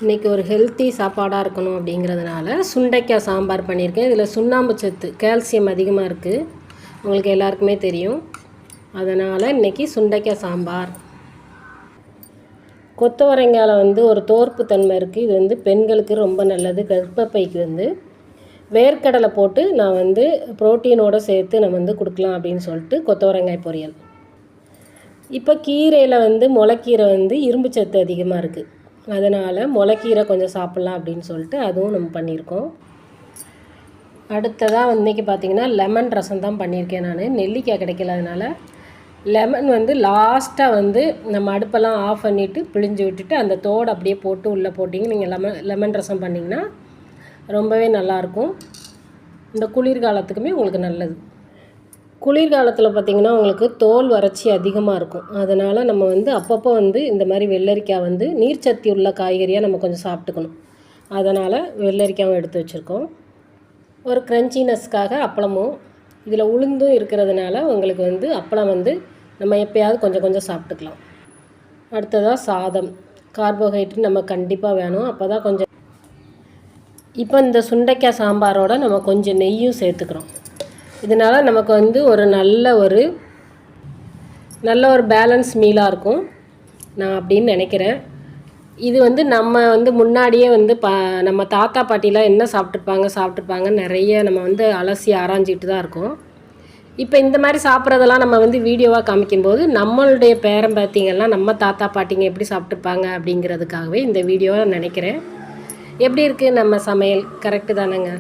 இன்றைக்கி ஒரு ஹெல்த்தி சாப்பாடாக இருக்கணும் அப்படிங்கிறதுனால சுண்டைக்காய் சாம்பார் பண்ணியிருக்கேன். இதில் சுண்ணாம்பு சத்து கால்சியம் அதிகமாக இருக்குது, உங்களுக்கு எல்லாருக்குமே தெரியும். அதனால் இன்றைக்கி சுண்டைக்காய் சாம்பார். கொத்தவரங்காயில் ஒரு தோற்பு தன்மை இருக்குது. இது பெண்களுக்கு ரொம்ப நல்லது. கர்ப்பப்பைக்கு வேர்க்கடலை போட்டு நான் புரோட்டீனோடு சேர்த்து நம்ம கொடுக்கலாம் அப்படின்னு சொல்லிட்டு கொத்தவரங்காய் பொரியல். இப்போ கீரையில் முளைக்கீரை இரும்பு சத்து அதிகமாக இருக்குது. அதனால் முளைக்கீரை கொஞ்சம் சாப்பிட்லாம் அப்படின்னு சொல்லிட்டு அதுவும் நம்ம பண்ணியிருக்கோம். அடுத்ததாக இன்றைக்கி பார்த்திங்கன்னா லெமன் ரசம் தான் பண்ணியிருக்கேன். நான் நெல்லிக்காய் கிடைக்கல, லெமன் லாஸ்ட்டாக நம்ம அடுப்பெல்லாம் ஆஃப் பண்ணிவிட்டு பிழிஞ்சு விட்டுட்டு அந்த தோடு அப்படியே போட்டு உள்ளே போட்டிங்க நீங்கள் லெமன் ரசம் பண்ணிங்கன்னா ரொம்பவே நல்லாயிருக்கும். இந்த குளிர்காலத்துக்குமே உங்களுக்கு நல்லது. குளிர்காலத்தில் பார்த்திங்கன்னா உங்களுக்கு தோல் வறட்சி அதிகமாக இருக்கும். அதனால் நம்ம அப்பப்போ இந்த மாதிரி வெள்ளரிக்காய் நீர்ச்சத்து உள்ள காய்கறியாக நம்ம கொஞ்சம் சாப்பிட்டுக்கணும். அதனால் வெள்ளரிக்காயும் எடுத்து வச்சுருக்கோம். ஒரு க்ரன்ச்சினஸ்க்காக அப்பளமும், இதில் உளுந்தும் இருக்கிறதுனால உங்களுக்கு அப்பளம் நம்ம எப்போயாவது கொஞ்சம் கொஞ்சம் சாப்பிட்டுக்கலாம். அடுத்ததாக சாதம். கார்போஹைட்ரேட் நம்ம கண்டிப்பாக வேணும், அப்போ தான் கொஞ்சம். இப்போ இந்த சுண்டைக்காய் சாம்பாரோடு நம்ம கொஞ்சம் நெய்யும் சேர்த்துக்கிறோம். இதனால் நமக்கு ஒரு நல்ல ஒரு பேலன்ஸ் மீலாக இருக்கும் நான் அப்படின்னு நினைக்கிறேன். இது நம்ம முன்னாடியே நம்ம தாத்தா பாட்டிலாம் என்ன சாப்பிட்ருப்பாங்க நிறைய நம்ம அலசி ஆராய்ஞ்சிட்டு தான் இருக்கோம். இப்போ இந்த மாதிரி சாப்பிட்றதெல்லாம் நம்ம வீடியோவாக காமிக்கும்போது நம்மளுடைய பேரம்பேத்திங்கெல்லாம் நம்ம தாத்தா பாட்டிங்க எப்படி சாப்பிட்ருப்பாங்க அப்படிங்கிறதுக்காகவே இந்த வீடியோவை நினைக்கிறேன். எப்படி இருக்குது நம்ம சமையல்? கரெக்டு தானேங்க?